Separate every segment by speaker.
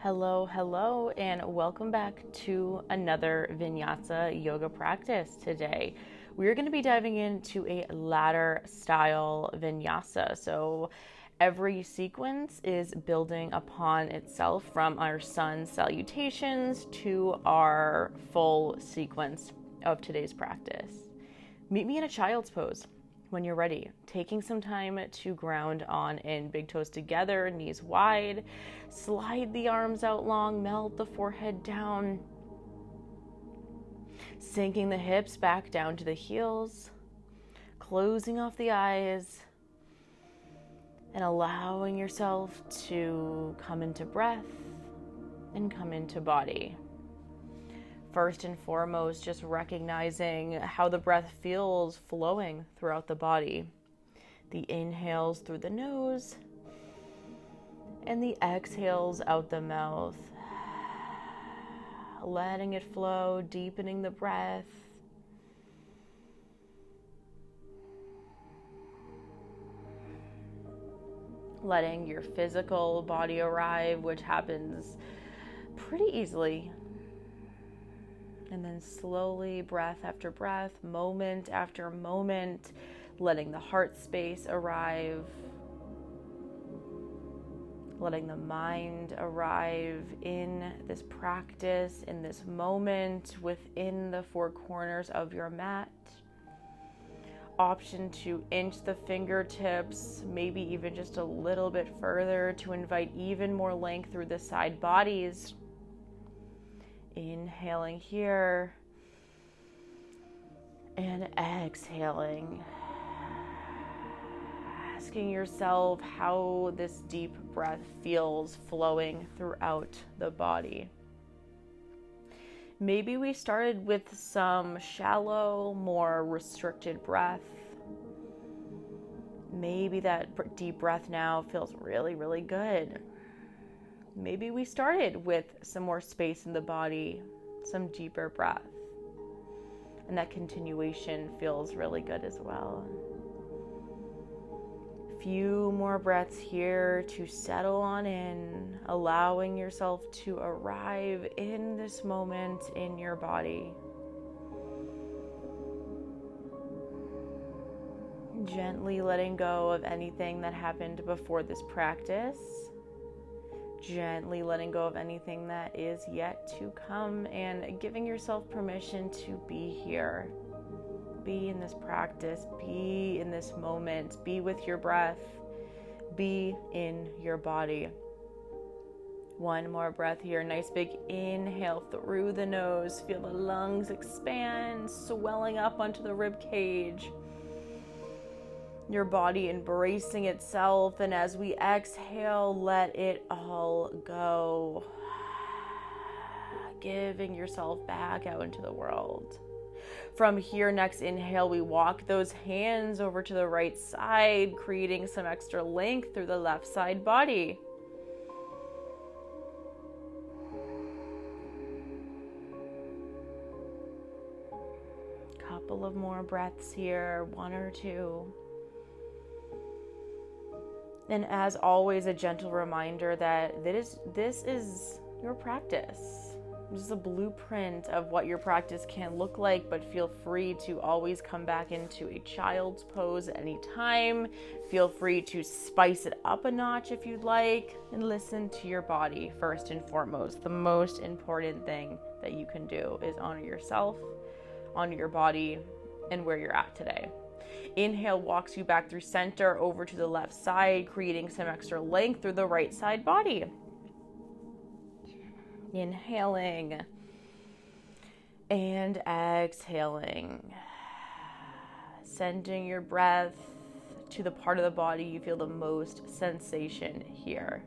Speaker 1: Hello, hello, and welcome back to another Vinyasa yoga practice today. We're going to be diving into a ladder style Vinyasa. So every sequence is building upon itself from our sun salutations to our full sequence of today's practice. Meet me in a child's pose when you're ready, taking some time to ground on in, big toes together, knees wide, slide the arms out long, melt the forehead down, sinking the hips back down to the heels, closing off the eyes, and allowing yourself to come into breath and come into body. First and foremost, just recognizing how the breath feels flowing throughout the body. The inhales through the nose and the exhales out the mouth. Letting it flow, deepening the breath. Letting your physical body arrive, which happens pretty easily. And then slowly, breath after breath, moment after moment, letting the heart space arrive, letting the mind arrive in this practice, in this moment, within the four corners of your mat. Option to inch the fingertips, maybe even just a little bit further to invite even more length through the side bodies. Inhaling here and exhaling. Asking yourself how this deep breath feels flowing throughout the body. Maybe we started with some shallow, more restricted breath. Maybe that deep breath now feels really, really good. Maybe we started with some more space in the body, some deeper breath, and that continuation feels really good as well. Few more breaths here to settle on in, allowing yourself to arrive in this moment in your body. Gently letting go of anything that happened before this practice. Gently letting go of anything that is yet to come and giving yourself permission to be here. Be in this practice, be in this moment, be with your breath, be in your body. One more breath here. Nice big inhale through the nose. Feel the lungs expand, swelling up onto the rib cage. Your body embracing itself, and as we exhale, let it all go. Giving yourself back out into the world. From here, next inhale, we walk those hands over to the right side, creating some extra length through the left side body. Couple of more breaths here, one or two. And as always, a gentle reminder that this is your practice. This is a blueprint of what your practice can look like, but feel free to always come back into a child's pose at any time. Feel free to spice it up a notch if you'd like, and listen to your body first and foremost. The most important thing that you can do is honor yourself, honor your body, and where you're at today. Inhale walks you back through center over to the left side, creating some extra length through the right side body. Inhaling and exhaling. Sending your breath to the part of the body you feel the most sensation here.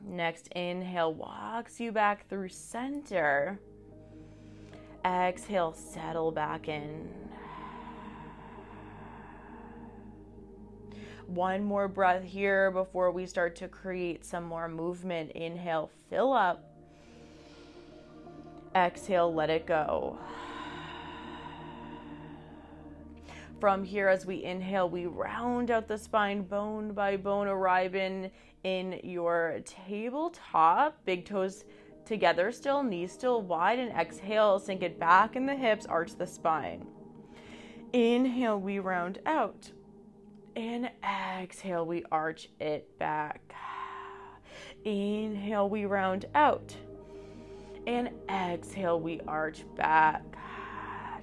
Speaker 1: Next inhale walks you back through center. Exhale, settle back in. One more breath here before we start to create some more movement. Inhale, fill up. Exhale, let it go. From here, as we inhale, we round out the spine bone by bone, arriving in your tabletop. Big toes together still, knees still wide, and exhale, sink it back in the hips, arch the spine. Inhale, we round out. And exhale, we arch it back. Inhale, we round out. And exhale, we arch back.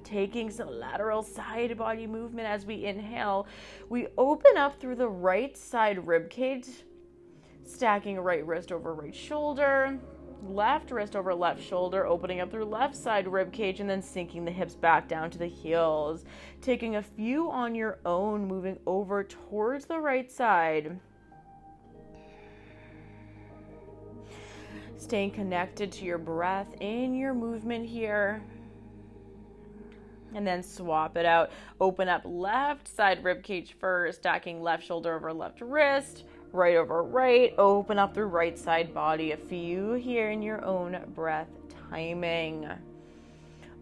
Speaker 1: Taking some lateral side body movement as we inhale. We open up through the right side rib cage, stacking right wrist over right shoulder, left wrist over left shoulder, opening up through left side rib cage, and then sinking the hips back down to the heels. Taking a few on your own, moving over towards the right side. Staying connected to your breath in your movement here. And then swap it out. Open up left side rib cage first, stacking left shoulder over left wrist, right over right. Open up through right side body. A few here in your own breath timing.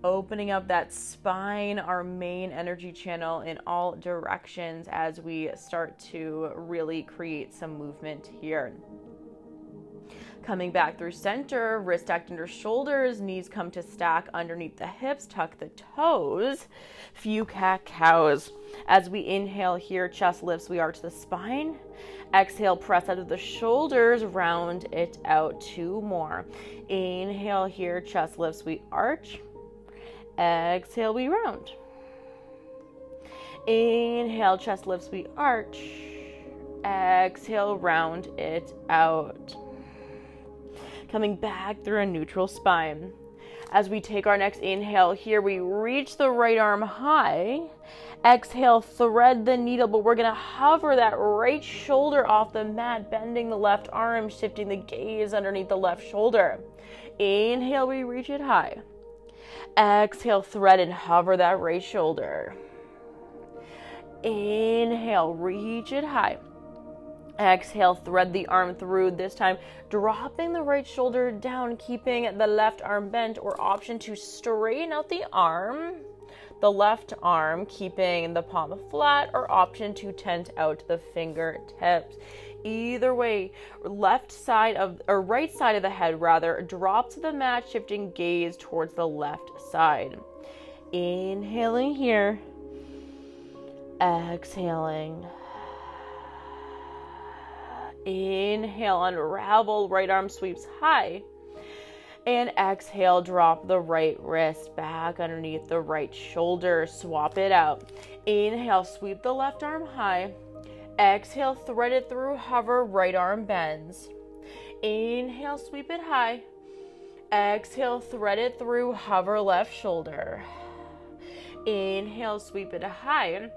Speaker 1: Opening up that spine, our main energy channel, in all directions as we start to really create some movement here. Coming back through center, wrist stacked under shoulders, knees come to stack underneath the hips, tuck the toes, few cat-cows. As we inhale here, chest lifts, we arch the spine. Exhale, press out of the shoulders, round it out. 2 more. Inhale here, chest lifts, we arch. Exhale, we round. Inhale, chest lifts, we arch. Exhale, round it out. Coming back through a neutral spine. As we take our next inhale here, we reach the right arm high. Exhale, thread the needle, but we're gonna hover that right shoulder off the mat, bending the left arm, shifting the gaze underneath the left shoulder. Inhale, we reach it high. Exhale, thread and hover that right shoulder. Inhale, reach it high. Exhale, thread the arm through, this time dropping the right shoulder down, keeping the left arm bent, or option to straighten out the arm, the left arm, keeping the palm flat, or option to tent out the fingertips. Either way, right side of the head rather, drop to the mat, shifting gaze towards the left side. Inhaling here, exhaling. Inhale, unravel, right arm sweeps high. And exhale, drop the right wrist back underneath the right shoulder. Swap it out. Inhale, sweep the left arm high. Exhale, thread it through, hover, right arm bends. Inhale, sweep it high. Exhale, thread it through, hover, left shoulder. Inhale, sweep it high.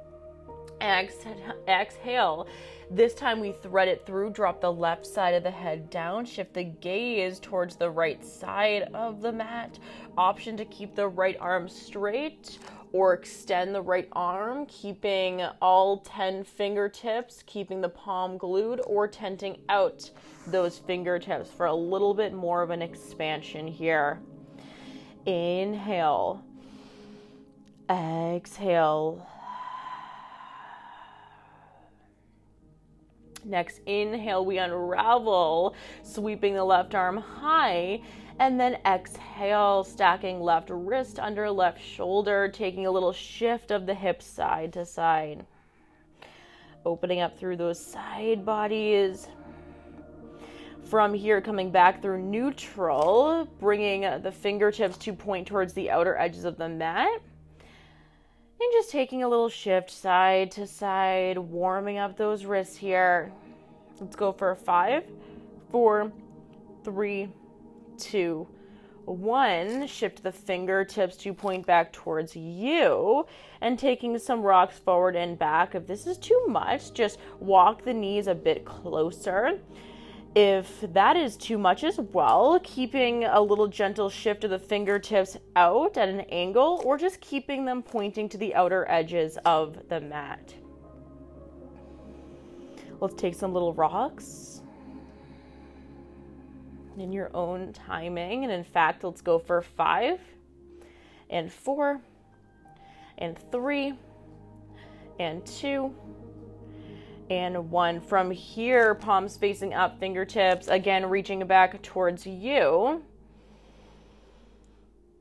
Speaker 1: Exhale. This time we thread it through, drop the left side of the head down, shift the gaze towards the right side of the mat. Option to keep the right arm straight or extend the right arm, keeping all 10 fingertips, keeping the palm glued, or tenting out those fingertips for a little bit more of an expansion here. Inhale. Exhale. Next inhale, we unravel, sweeping the left arm high, and then exhale, stacking left wrist under left shoulder, taking a little shift of the hips side to side. Opening up through those side bodies. From here, coming back through neutral, bringing the fingertips to point towards the outer edges of the mat. And just taking a little shift side to side, warming up those wrists here. Let's go for 5, 4, 3, 2, 1. Shift the fingertips to point back towards you, and taking some rocks forward and back. If this is too much, just walk the knees a bit closer. If that is too much as well, keeping a little gentle shift of the fingertips out at an angle, or just keeping them pointing to the outer edges of the mat. Let's take some little rocks in your own timing. And in fact, let's go for 5 and 4 and 3 and 2 and 1. From here, palms facing up, fingertips, again, reaching back towards you.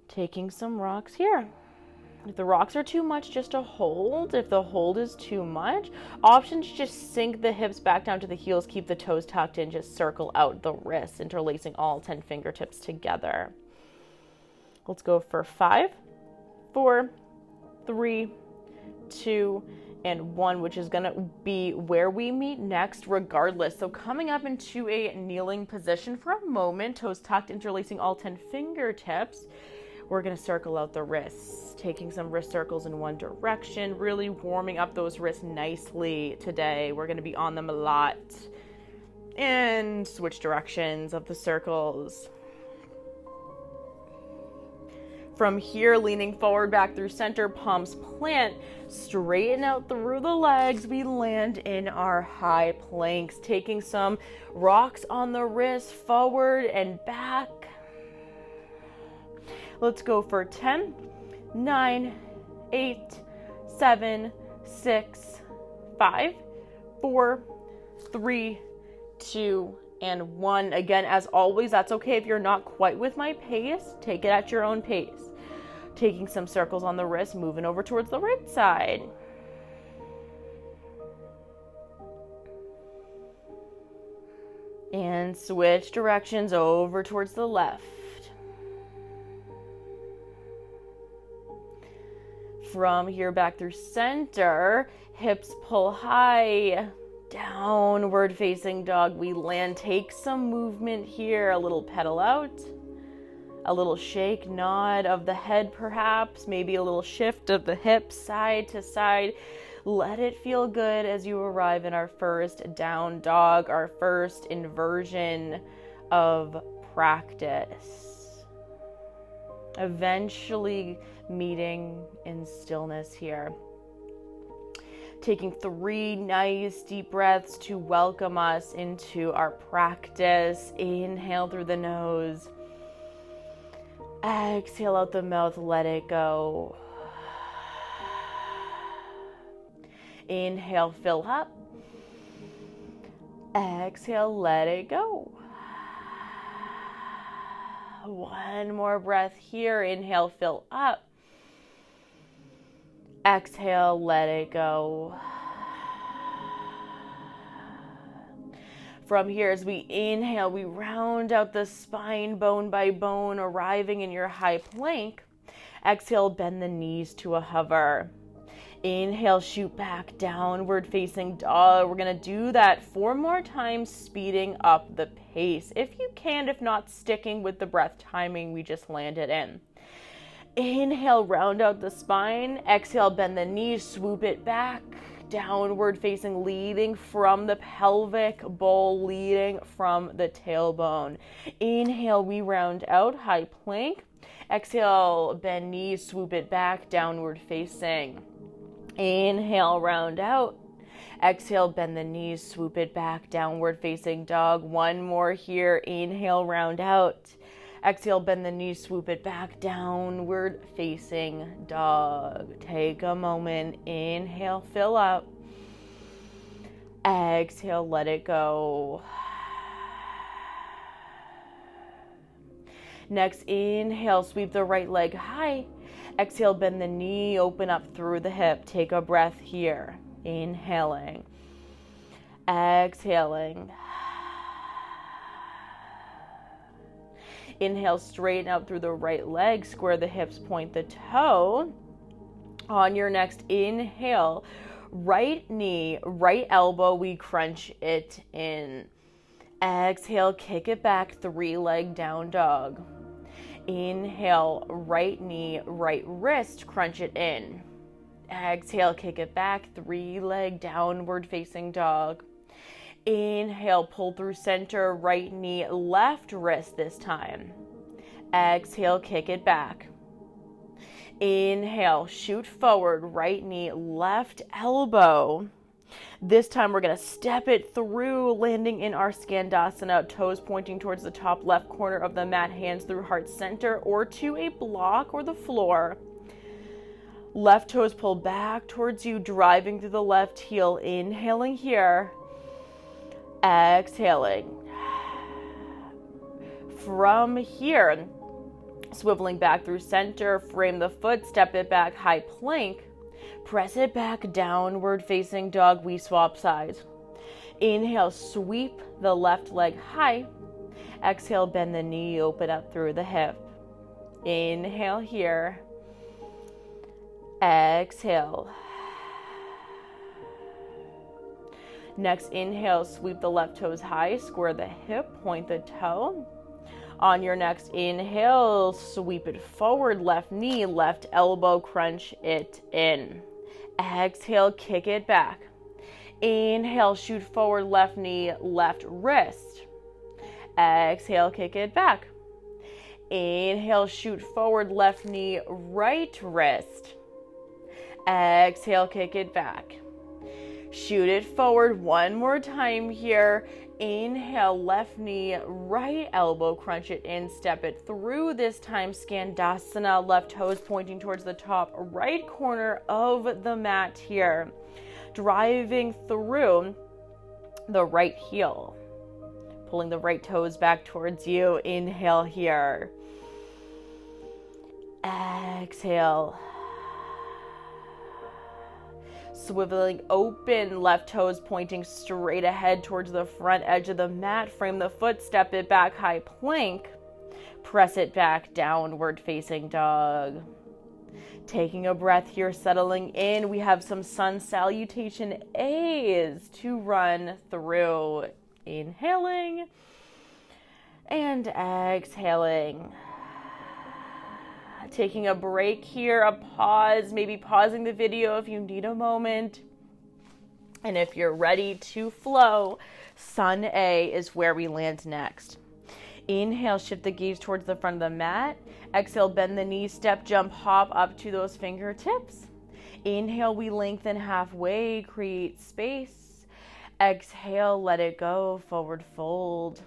Speaker 1: Taking some rocks here. If the rocks are too much, just a hold. If the hold is too much, options just sink the hips back down to the heels, keep the toes tucked in, just circle out the wrists, interlacing all 10 fingertips together. Let's go for 5, 4, 3, 2, and 1, which is going to be where we meet next regardless. So coming up into a kneeling position for a moment, toes tucked, interlacing all 10 fingertips. We're going to circle out the wrists, taking some wrist circles in one direction, really warming up those wrists nicely today. We're going to be on them a lot. And switch directions of the circles. From here, leaning forward, back through center, palms plant, straighten out through the legs. We land in our high planks, taking some rocks on the wrists, forward and back. Let's go for 10, 9, 8, 7, 6, 5, 4, 3, 2, and 1. Again, as always, that's okay if you're not quite with my pace. Take it at your own pace. Taking some circles on the wrist, moving over towards the right side. And switch directions over towards the left. From here, back through center, hips pull high, downward facing dog. We land, take some movement here, a little pedal out, a little shake, nod of the head perhaps, maybe a little shift of the hips side to side. Let it feel good as you arrive in our first down dog, our first inversion of practice. Eventually meeting in stillness here. Taking 3 nice deep breaths to welcome us into our practice. Inhale through the nose. Exhale out the mouth, let it go. Inhale, fill up. Exhale, let it go. One more breath here. Inhale, fill up. Exhale, let it go. From here, as we inhale, we round out the spine bone by bone, arriving in your high plank. Exhale, bend the knees to a hover. Inhale, shoot back, downward facing dog. We're going to do that 4 more times, speeding up the pace. If you can, if not, sticking with the breath timing we just landed in. Inhale, round out the spine. Exhale, bend the knees, swoop it back, downward facing, leading from the pelvic bowl, leading from the tailbone. Inhale, we round out, high plank. Exhale, bend knees, swoop it back, downward facing. Inhale, round out. Exhale, bend the knees, swoop it back, downward facing dog. 1 more here. Inhale, round out. Exhale, bend the knees, swoop it back, downward facing dog. Take a moment. Inhale, fill up. Exhale, let it go. Next, inhale, sweep the right leg high. Exhale, bend the knee, open up through the hip. Take a breath here. Inhaling. Exhaling. Inhale, straighten out through the right leg, square the hips, point the toe. On your next inhale, right knee, right elbow, we crunch it in. Exhale, kick it back, 3-leg down dog. Inhale, right knee, right wrist, crunch it in. Exhale, kick it back, 3-leg downward facing dog. Inhale, pull through center, right knee, left wrist this time. Exhale, kick it back. Inhale, shoot forward, right knee, left elbow. This time we're going to step it through, landing in our Skandasana, toes pointing towards the top left corner of the mat, hands through heart center or to a block or the floor. Left toes pull back towards you, driving through the left heel. Inhaling here. Exhaling. From here, swiveling back through center, frame the foot, step it back, high plank. Press it back, downward facing dog. We swap sides. Inhale, sweep the left leg high. Exhale, bend the knee, open up through the hip. Inhale here. Exhale. Next inhale, sweep the left toes high, square the hip, point the toe. On your next inhale, sweep it forward, left knee, left elbow, crunch it in. Exhale, kick it back. Inhale, shoot forward, left knee, left wrist. Exhale, kick it back. Inhale, shoot forward, left knee, right wrist. Exhale, kick it back. Shoot it forward one more time here. Inhale, left knee, right elbow, crunch it in, step it through. This time, Skandasana, left toes pointing towards the top right corner of the mat here. Driving through the right heel. Pulling the right toes back towards you. Inhale here. Exhale. Swiveling open, left toes pointing straight ahead towards the front edge of the mat. Frame the foot, step it back, high plank. Press it back, downward facing dog. Taking a breath here, settling in. We have some sun salutation A's to run through. Inhaling and exhaling. Taking a break here, a pause, maybe pausing the video if you need a moment. And if you're ready to flow, Sun A is where we land next. Inhale, shift the gaze towards the front of the mat. Exhale, bend the knees, step, jump, hop up to those fingertips. Inhale, we lengthen halfway, create space. Exhale, let it go, forward fold.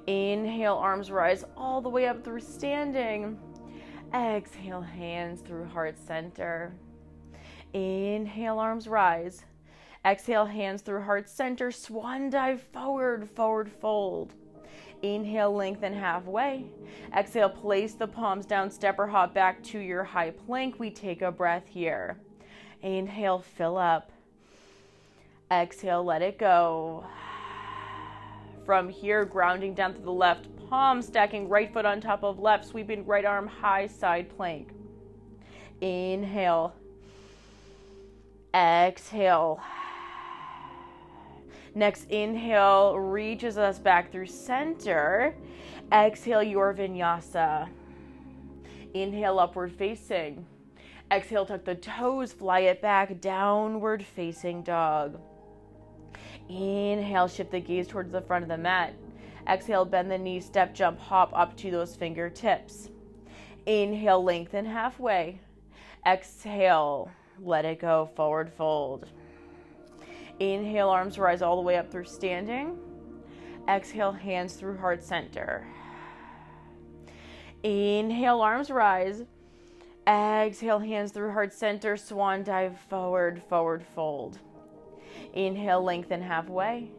Speaker 1: Inhale, arms rise all the way up through standing. Exhale, hands through heart center. Inhale, arms rise. Exhale, hands through heart center. Swan dive forward, forward fold. Inhale, lengthen halfway. Exhale, place the palms down, step or hop back to your high plank. We take a breath here. Inhale, fill up. Exhale, let it go. From here, grounding down to the left palm, stacking right foot on top of left, sweeping right arm high, side plank. Inhale. Exhale. Next inhale reaches us back through center. Exhale, your vinyasa. Inhale, upward facing. Exhale, tuck the toes, fly it back, downward facing dog. Inhale, shift the gaze towards the front of the mat. Exhale, bend the knees, step, jump, hop up to those fingertips. Inhale, lengthen halfway. Exhale, let it go, forward fold. Inhale, arms rise all the way up through standing. Exhale, hands through heart center. Inhale, arms rise. Exhale, hands through heart center, swan dive forward, forward fold. Inhale, lengthen halfway.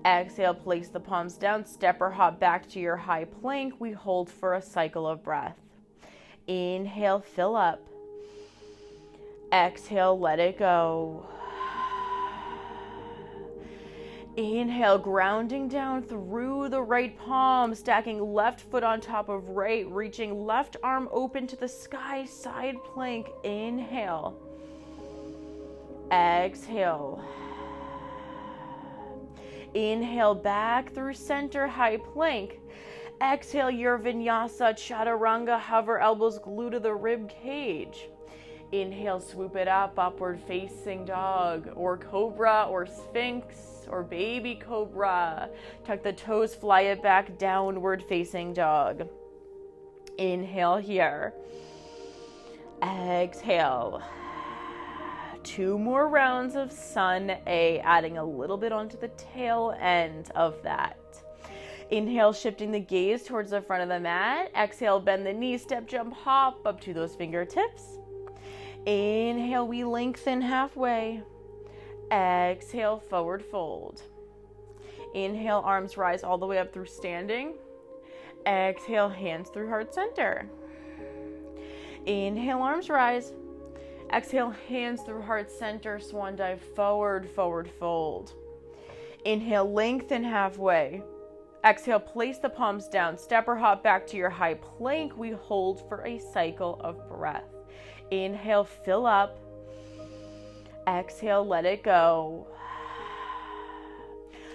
Speaker 1: Exhale, place the palms down, step or hop back to your high plank. We hold for a cycle of breath. Inhale, fill up. Exhale, let it go. Inhale, grounding down through the right palm, stacking left foot on top of right, reaching left arm open to the sky, side plank. Inhale. Exhale. Inhale, back through center, high plank. Exhale, your vinyasa, chaturanga, hover, elbows glue to the rib cage. Inhale, swoop it up, upward facing dog, or cobra, or sphinx, or baby cobra. Tuck the toes, fly it back, downward facing dog. Inhale here. Exhale. 2 more rounds of Sun A, adding a little bit onto the tail end of that. Inhale, shifting the gaze towards the front of the mat. Exhale, bend the knees, step, jump, hop up to those fingertips. Inhale, we lengthen halfway. Exhale, forward fold. Inhale, arms rise all the way up through standing. Exhale, hands through heart center. Inhale, arms rise. Exhale, hands through heart center, swan dive, forward, forward fold. Inhale, lengthen halfway. Exhale, place the palms down, step or hop back to your high plank. We hold for a cycle of breath. Inhale, fill up. Exhale, let it go.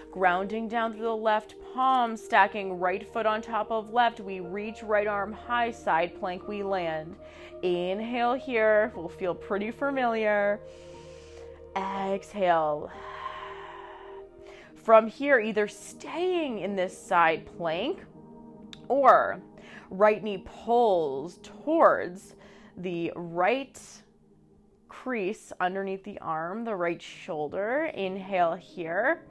Speaker 1: Grounding down through the left palm, stacking right foot on top of left. We reach right arm high, side plank, we land. Inhale here, will feel pretty familiar. Exhale. From here, either staying in this side plank or right knee pulls towards the right crease underneath the arm, the right shoulder. Inhale here.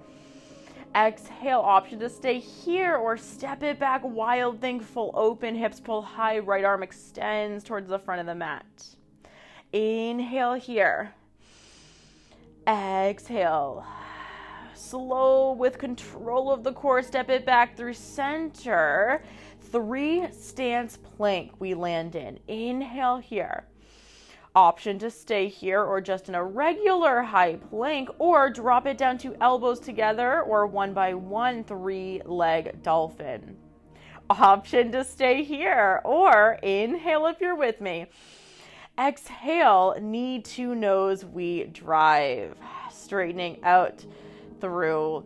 Speaker 1: Exhale, option to stay here or step it back, wild thing, full open, hips pull high, right arm extends towards the front of the mat. Inhale here. Exhale. Slow with control of the core, step it back through center. 3 stance plank we land in. Inhale here. Option to stay here or just in a regular high plank, or drop it down to elbows together or 1 by 1 3-leg dolphin. Option to stay here or inhale if you're with me. Exhale, knee to nose, we drive. Straightening out through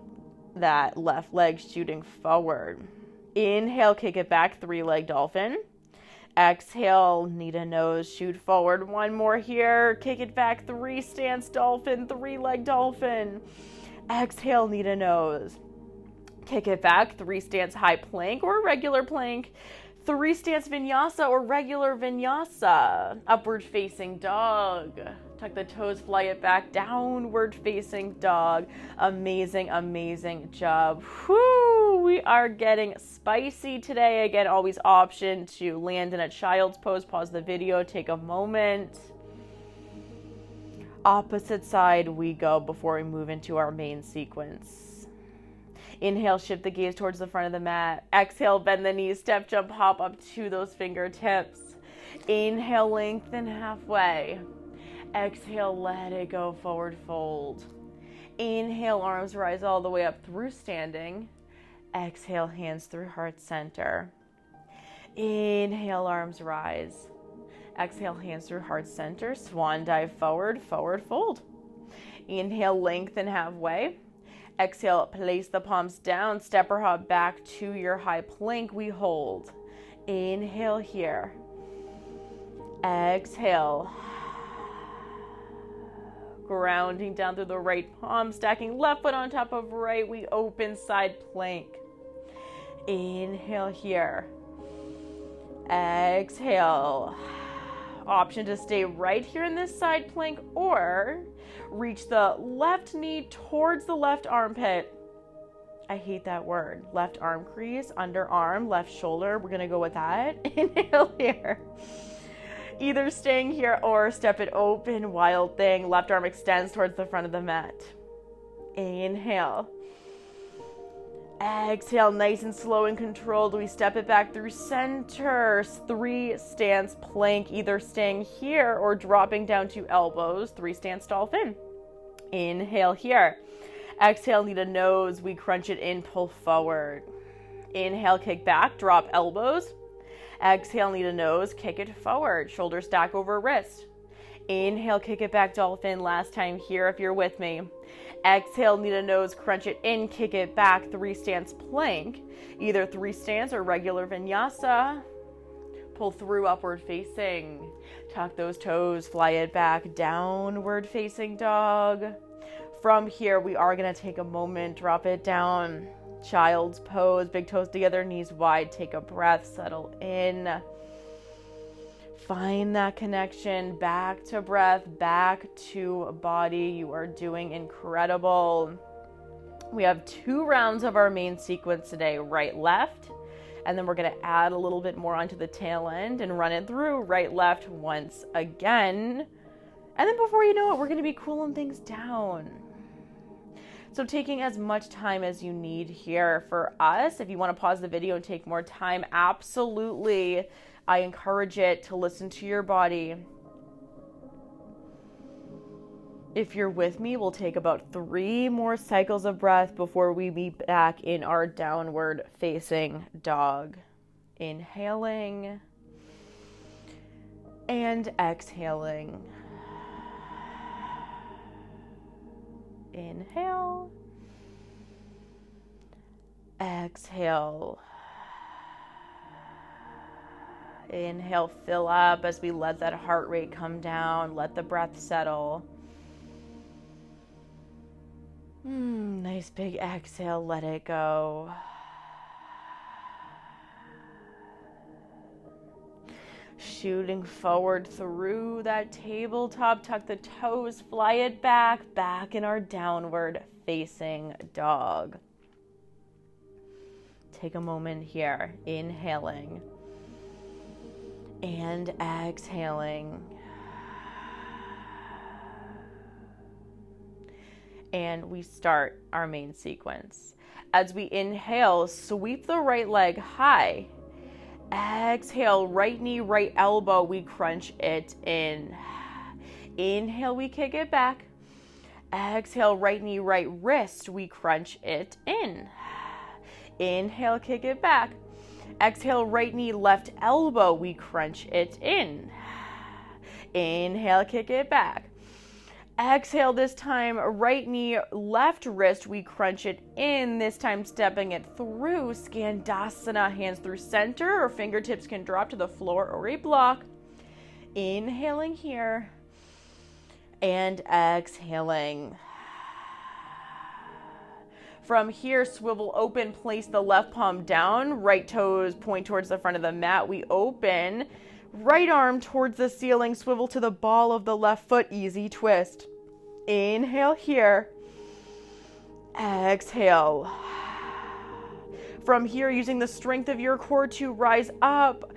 Speaker 1: that left leg, shooting forward. Inhale, kick it back, 3-leg dolphin. Exhale, knee to nose, shoot forward. 1 more here, kick it back, 3 stance dolphin, 3-leg dolphin. Exhale, knee to nose. Kick it back, 3 stance high plank or regular plank. 3 stance vinyasa or regular vinyasa. Upward facing dog. Tuck the toes, fly it back, downward facing dog. Amazing, amazing job. Whew, we are getting spicy today. Again, always option to land in a child's pose. Pause the video, take a moment. Opposite side we go before we move into our main sequence. Inhale, shift the gaze towards the front of the mat. Exhale, bend the knees, step, jump, hop up to those fingertips. Inhale, lengthen halfway. Exhale, let it go, forward fold. Inhale, arms rise all the way up through standing. Exhale, hands through heart center. Inhale, arms rise. Exhale, hands through heart center. Swan dive forward, forward fold. Inhale, lengthen halfway. Exhale, place the palms down, step or hop back to your high plank. We hold. Inhale here. Exhale. Grounding down through the right palm, stacking left foot on top of right. We open side plank. Inhale here. Exhale. Option to stay right here in this side plank or reach the left knee towards the left armpit. I hate that word. Left arm crease, underarm, left shoulder. We're going to go with that. Inhale here. Either staying here or step it open, wild thing. Left arm extends towards the front of the mat. Inhale. Exhale, nice and slow and controlled. We step it back through center. 3 stance plank, either staying here or dropping down to elbows. 3 stance dolphin. Inhale here. Exhale, knee to nose. We crunch it in, pull forward. Inhale, kick back, drop elbows. Exhale, knee to nose, kick it forward. Shoulder stack over wrist. Inhale, kick it back, dolphin. Last time here if you're with me. Exhale, knee to nose, crunch it in, kick it back, 3 stance plank. Either 3 stance or regular vinyasa. Pull through, upward facing. Tuck those toes, fly it back, downward facing dog. From here, we are going to take a moment, drop it down. Child's pose, big toes together, knees wide. Take a breath, settle in. Find that connection, back to breath, back to body. You are doing incredible. We have 2 rounds of our main sequence today, right, left. And then we're going to add a little bit more onto the tail end and run it through right, left once again. And then before you know it, we're going to be cooling things down. So taking as much time as you need here. For us, if you want to pause the video and take more time, absolutely, I encourage it to listen to your body. If you're with me, we'll take about 3 more cycles of breath before we be back in our downward facing dog. Inhaling and exhaling. Inhale, exhale. Inhale, fill up as we let that heart rate come down, let the breath settle. Nice big exhale, let it go. Shooting forward through that tabletop, tuck the toes, fly it back in our downward facing dog. Take a moment here, inhaling and exhaling. And we start our main sequence. As we inhale, sweep the right leg high. Exhale, right knee, right elbow, we crunch it in. Inhale, we kick it back. Exhale, right knee, right wrist, we crunch it in. Inhale, kick it back. Exhale, right knee, left elbow, we crunch it in. Inhale, kick it back. Exhale, this time, right knee, left wrist, we crunch it in, this time stepping it through, Skandasana, hands through center, or fingertips can drop to the floor or a block. Inhaling here, and exhaling. From here, swivel open, place the left palm down, right toes point towards the front of the mat, we open. Right arm towards the ceiling, swivel to the ball of the left foot, easy twist. Inhale here. Exhale. From here, using the strength of your core to rise up.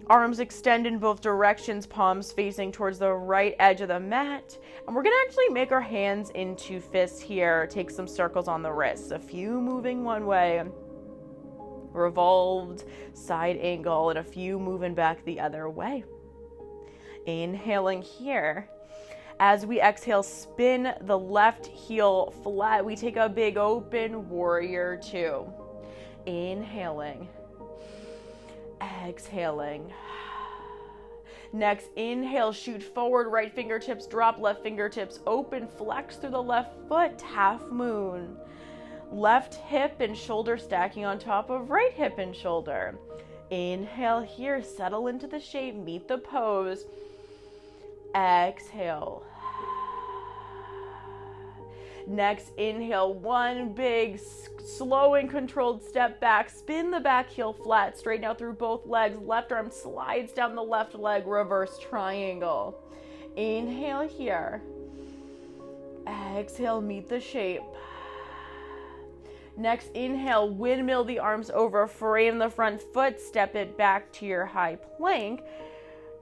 Speaker 1: Arms extend in both directions, palms facing towards the right edge of the mat. And we're going to actually make our hands into fists here. Take some circles on the wrists. A few moving one way. Revolved side angle, and a few moving back the other way. Inhaling here. As we exhale, spin the left heel flat. We take a big open warrior 2. Inhaling. Exhaling. Next, inhale, shoot forward, right fingertips drop, left fingertips open, flex through the left foot, half moon. Left hip and shoulder stacking on top of right hip and shoulder. Inhale here, settle into the shape, meet the pose. Exhale. Next, inhale, one big, slow and controlled step back. Spin the back heel flat, straighten out through both legs. Left arm slides down the left leg, reverse triangle. Inhale here. Exhale, meet the shape. Next, inhale, windmill the arms over, frame the front foot, step it back to your high plank,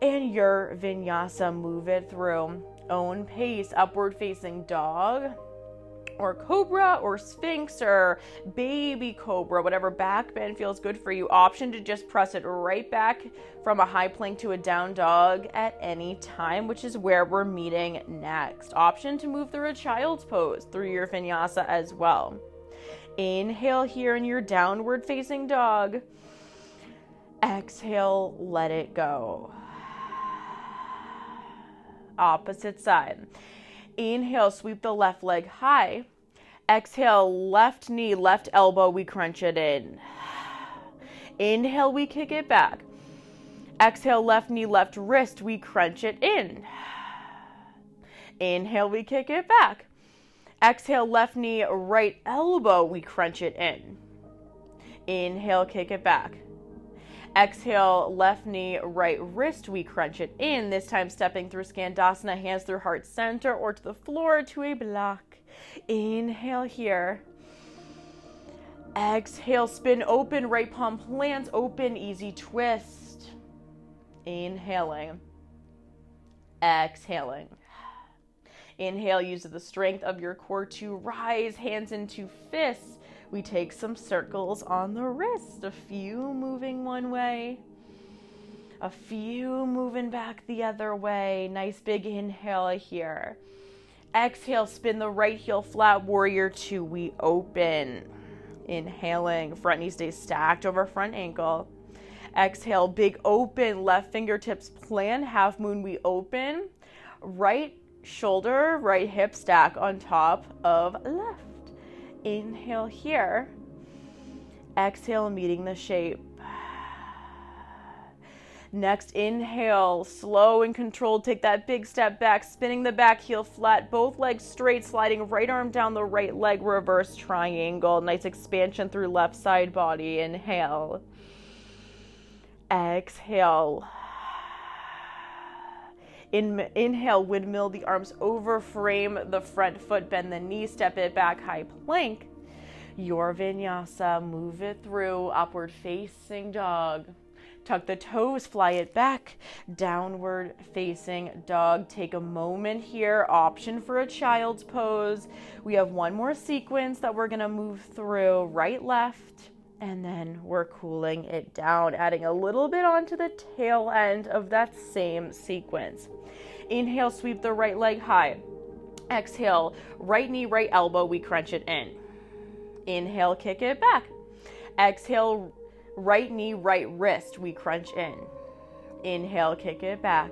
Speaker 1: and your vinyasa, move it through. Own pace, upward facing dog, or cobra, or sphinx, or baby cobra, whatever back bend feels good for you. Option to just press it right back from a high plank to a down dog at any time, which is where we're meeting next. Option to move through a child's pose through your vinyasa as well. Inhale here in your downward facing dog. Exhale, let it go. Opposite side. Inhale, sweep the left leg high. Exhale, left knee, left elbow, we crunch it in. Inhale, we kick it back. Exhale, left knee, left wrist, we crunch it in. Inhale, we kick it back. Exhale, left knee, right elbow, we crunch it in. Inhale, kick it back. Exhale, left knee, right wrist, we crunch it in. This time stepping through Skandasana, hands through heart center or to the floor to a block. Inhale here. Exhale, spin open, right palm plants open, easy twist. Inhaling. Exhaling. Inhale, use the strength of your core to rise, hands into fists. We take some circles on the wrist, a few moving one way, a few moving back the other way. Nice big inhale here. Exhale, spin the right heel flat, warrior two, we open. Inhaling, front knee stays stacked over front ankle. Exhale, big open, left fingertips plan, half moon, we open. Right shoulder, right hip stack on top of left. Inhale here. Exhale, meeting the shape. Next, inhale, slow and controlled, take that big step back, spinning the back heel flat, both legs straight, sliding right arm down the right leg, reverse triangle. Nice expansion through left side body. Inhale. Exhale. Inhale, windmill the arms over, frame the front foot, bend the knee, step it back, high plank. Your vinyasa, move it through, upward facing dog. Tuck the toes, fly it back, downward facing dog. Take a moment here, option for a child's pose. We have one more sequence that we're gonna move through, right, left, and then we're cooling it down, adding a little bit onto the tail end of that same sequence. Inhale, sweep the right leg high. Exhale, right knee, right elbow, we crunch it in. Inhale, kick it back. Exhale, right knee, right wrist, we crunch in. Inhale, kick it back.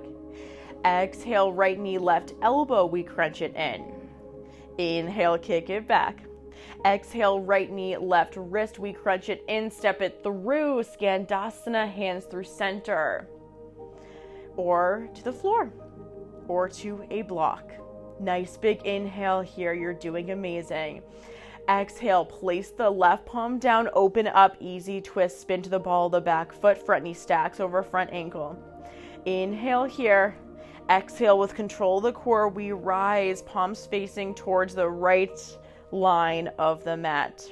Speaker 1: Exhale, right knee, left elbow, we crunch it in. Inhale, kick it back. Exhale, right knee, left wrist, we crunch it in, step it through, Skandasana, hands through center. Or to the floor, or to a block. Nice big inhale here, you're doing amazing. Exhale, place the left palm down, open up, easy twist, spin to the ball of the back foot, front knee stacks over front ankle. Inhale here. Exhale, with control of the core, we rise, palms facing towards the right line of the mat.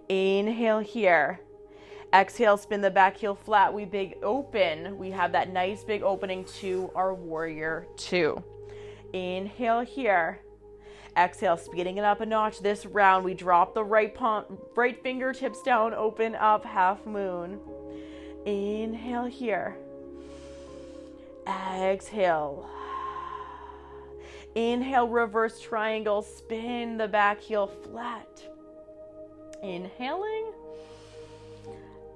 Speaker 1: Inhale here. Exhale, spin the back heel flat, we big open. We have that nice big opening to our warrior two. Inhale here. Exhale, speeding it up a notch this round. We drop the right fingertips down, open up, half moon. Inhale here. Exhale. Inhale, reverse triangle, spin the back heel flat. Inhaling.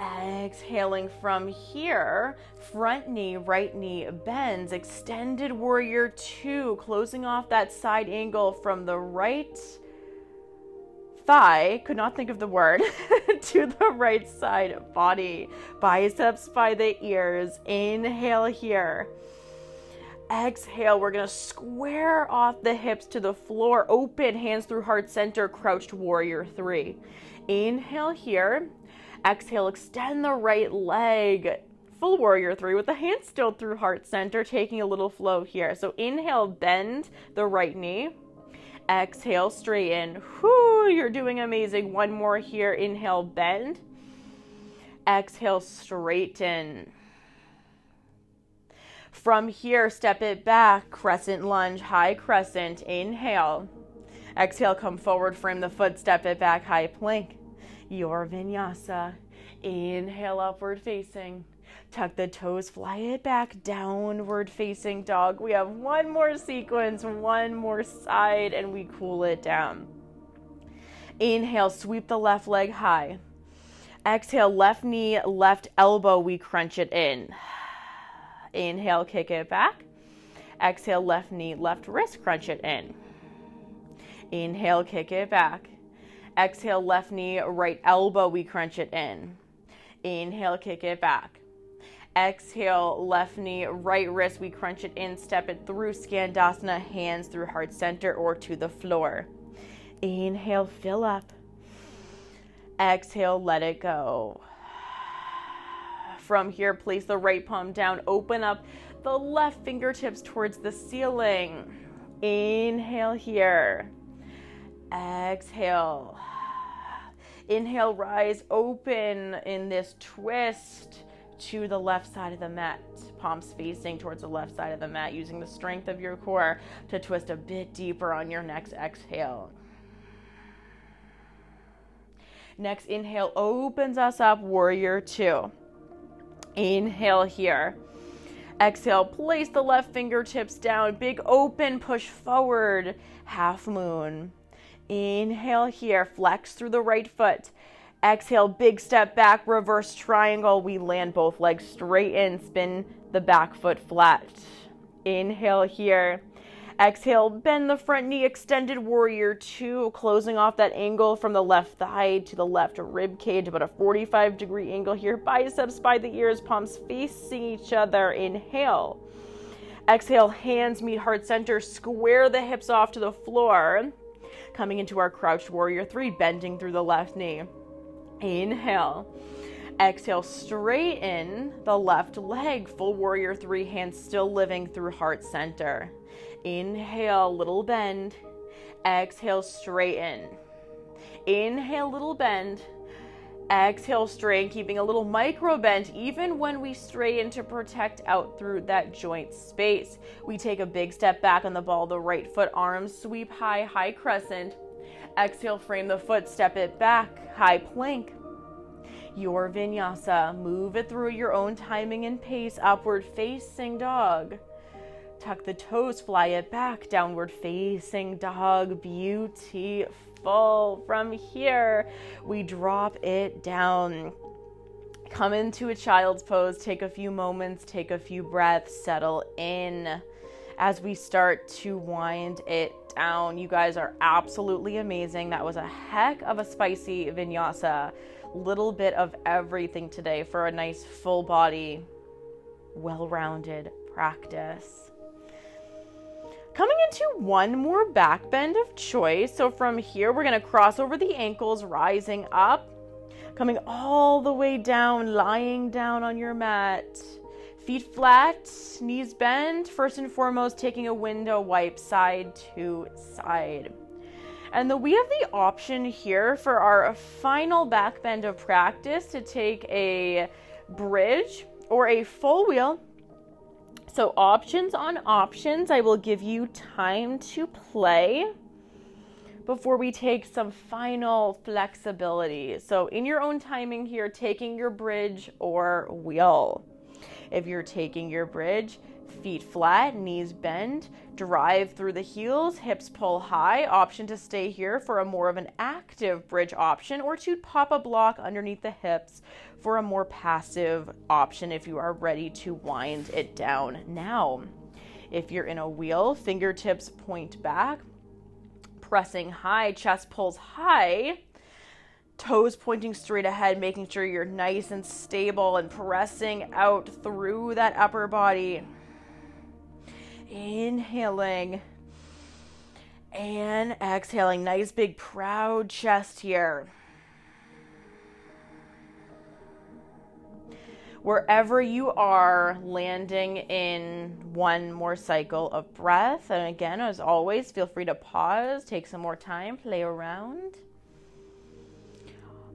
Speaker 1: Exhaling from here, front knee, right knee bends, extended warrior two, closing off that side angle from the right thigh, could not think of the word, to the right side body. Biceps by the ears. Inhale here. Exhale, we're gonna square off the hips to the floor, open, hands through heart center, crouched warrior three. Inhale here. Exhale, extend the right leg, full warrior three with the hands still through heart center, taking a little flow here. So inhale, bend the right knee. Exhale, straighten. Whoo, you're doing amazing. One more here. Inhale, bend. Exhale, straighten. From here, step it back, crescent lunge, high crescent. Inhale. Exhale, come forward, frame the foot, step it back, high plank. Your vinyasa. Inhale, upward facing. Tuck the toes, fly it back, downward facing dog. We have one more sequence, one more side, and we cool it down. Inhale, sweep the left leg high. Exhale, left knee, left elbow, we crunch it in. Inhale, kick it back. Exhale, left knee, left wrist, crunch it in. Inhale, kick it back. Exhale, left knee, right elbow, we crunch it in. Inhale, kick it back. Exhale, left knee, right wrist, we crunch it in, step it through, Skandasana, hands through heart center or to the floor. Inhale, fill up. Exhale, let it go. From here, place the right palm down, open up the left fingertips towards the ceiling. Inhale here. Exhale. Inhale, rise, open in this twist to the left side of the mat, palms facing towards the left side of the mat, using the strength of your core to twist a bit deeper on your next exhale. Next inhale opens us up, warrior two. Inhale here. Exhale, place the left fingertips down, big open, push forward, half moon. Inhale here, flex through the right foot. Exhale, big step back, reverse triangle. We land both legs straight in, spin the back foot flat. Inhale here. Exhale, bend the front knee, extended warrior two, closing off that angle from the left thigh to the left rib cage, about a 45-degree angle here. Biceps by the ears, palms facing each other. Inhale. Exhale, hands meet heart center, square the hips off to the floor. Coming into our crouched warrior three, bending through the left knee. Inhale. Exhale, straighten the left leg, full warrior three, hands still living through heart center. Inhale, little bend. Exhale, straighten. Inhale, little bend. Exhale, straighten, keeping a little micro bend even when we straighten to protect out through that joint space. We take a big step back on the ball, the right foot, arms sweep high, high crescent. Exhale, frame the foot, step it back, high plank. Your vinyasa, move it through your own timing and pace, upward facing dog. Tuck the toes, fly it back, downward facing dog, beautiful. From here, we drop it down. Come into a child's pose, take a few moments, take a few breaths, settle in as we start to wind it down. You guys are absolutely amazing. That was a heck of a spicy vinyasa. Little bit of everything today for a nice full body, well-rounded practice. Coming into one more back bend of choice. So from here, we're going to cross over the ankles, rising up, coming all the way down, lying down on your mat. Feet flat, knees bent. First and foremost, taking a window wipe side to side. And we have the option here for our final back bend of practice to take a bridge or a full wheel. So options on options. I will give you time to play before we take some final flexibility. So in your own timing here, taking your bridge or wheel. If you're taking your bridge, feet flat, knees bend, drive through the heels, hips pull high. Option to stay here for a more of an active bridge option, or to pop a block underneath the hips for a more passive option if you are ready to wind it down now. If you're in a wheel, fingertips point back, pressing high, chest pulls high, toes pointing straight ahead, making sure you're nice and stable and pressing out through that upper body. Inhaling and exhaling. Nice big proud chest here. Wherever you are, landing in one more cycle of breath. And again, as always, feel free to pause, take some more time, play around.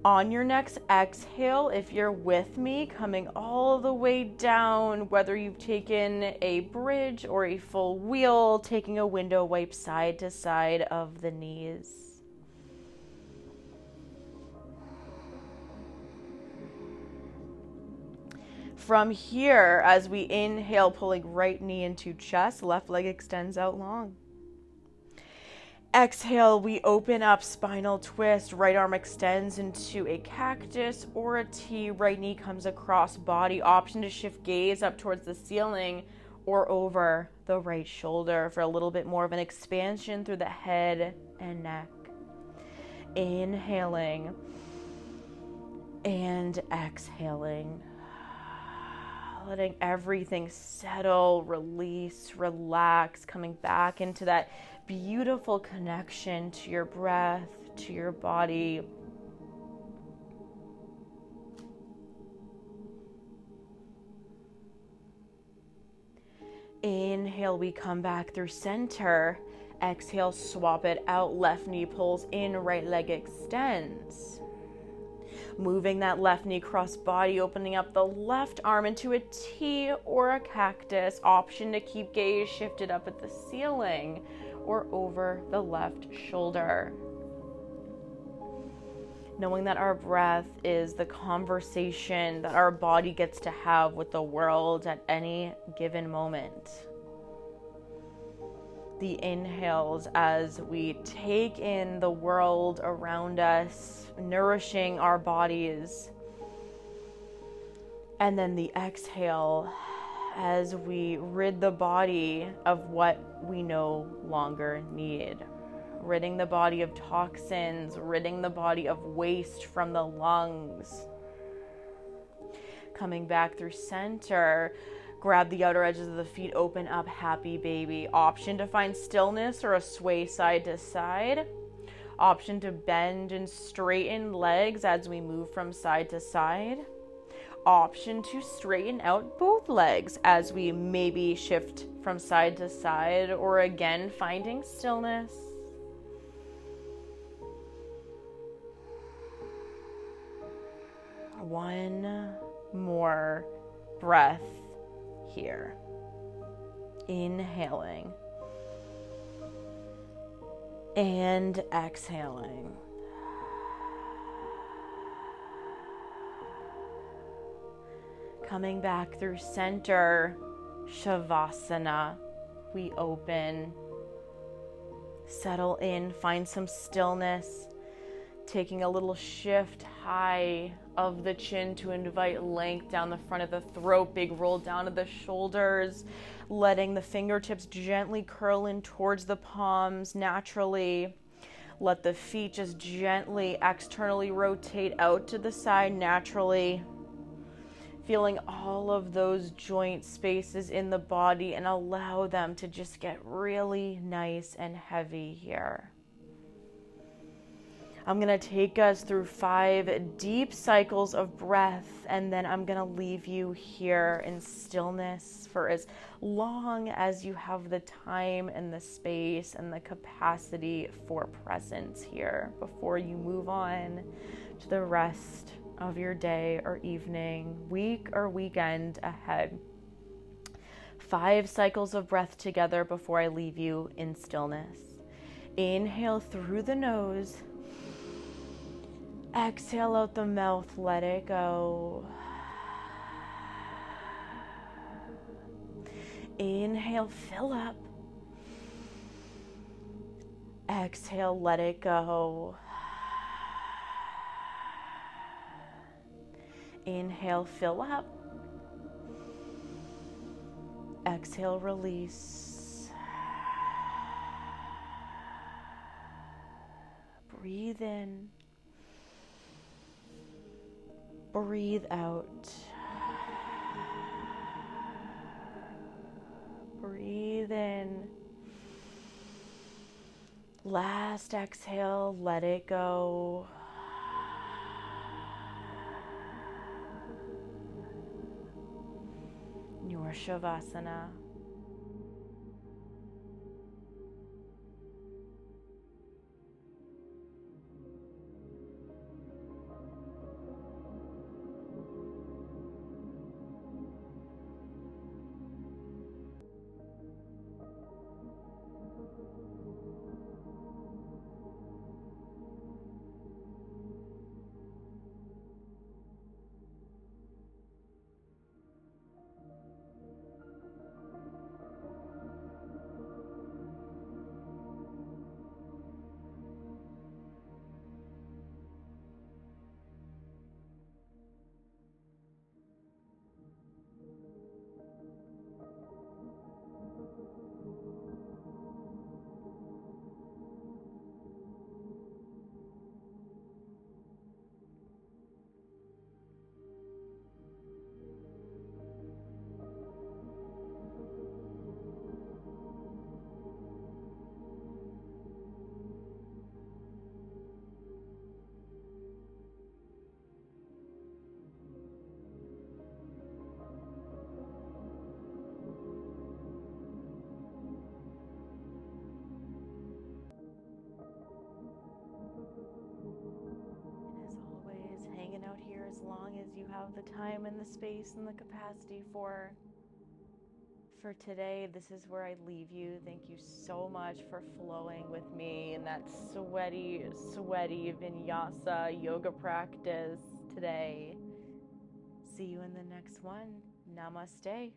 Speaker 1: On your next exhale, if you're with me, coming all the way down, whether you've taken a bridge or a full wheel, taking a window wipe side to side of the knees. From here, as we inhale, pulling right knee into chest, left leg extends out long. Exhale, we open up, spinal twist, right arm extends into a cactus or a T, right knee comes across body. Option to shift gaze up towards the ceiling or over the right shoulder for a little bit more of an expansion through the head and neck. Inhaling and exhaling. Letting everything settle, release, relax, coming back into that beautiful connection to your breath, to your body. Inhale, we come back through center. Exhale, swap it out. Left knee pulls in, right leg extends. Moving that left knee cross body, opening up the left arm into a T or a cactus. Option to keep gaze shifted up at the ceiling or over the left shoulder. Knowing that our breath is the conversation that our body gets to have with the world at any given moment. The inhales as we take in the world around us, nourishing our bodies. And then the exhale as we rid the body of what we no longer need. Ridding the body of toxins, ridding the body of waste from the lungs. Coming back through center, grab the outer edges of the feet, open up, happy baby. Option to find stillness or a sway side to side. Option to bend and straighten legs as we move from side to side. Option to straighten out both legs as we maybe shift from side to side, or again finding stillness. One more breath here. Inhaling and exhaling. Coming back through center, Shavasana. We open, settle in, find some stillness. Taking a little shift high of the chin to invite length down the front of the throat, big roll down to the shoulders, letting the fingertips gently curl in towards the palms naturally. Let the feet just gently externally rotate out to the side naturally. Feeling all of those joint spaces in the body and allow them to just get really nice and heavy here. I'm going to take us through 5 deep cycles of breath, and then I'm going to leave you here in stillness for as long as you have the time and the space and the capacity for presence here before you move on to the rest of your day or evening, week or weekend ahead. 5 cycles of breath together before I leave you in stillness. Inhale through the nose. Exhale out the mouth, let it go. Inhale, fill up. Exhale, let it go. Inhale, fill up. Exhale, release. Breathe in. Breathe out. Breathe in. Last exhale, let it go. Your Shavasana. as long as you have the time and the space and the capacity for. For today, this is where I leave you. Thank you so much for flowing with me in that sweaty Vinyasa yoga practice today. See you in the next one. Namaste.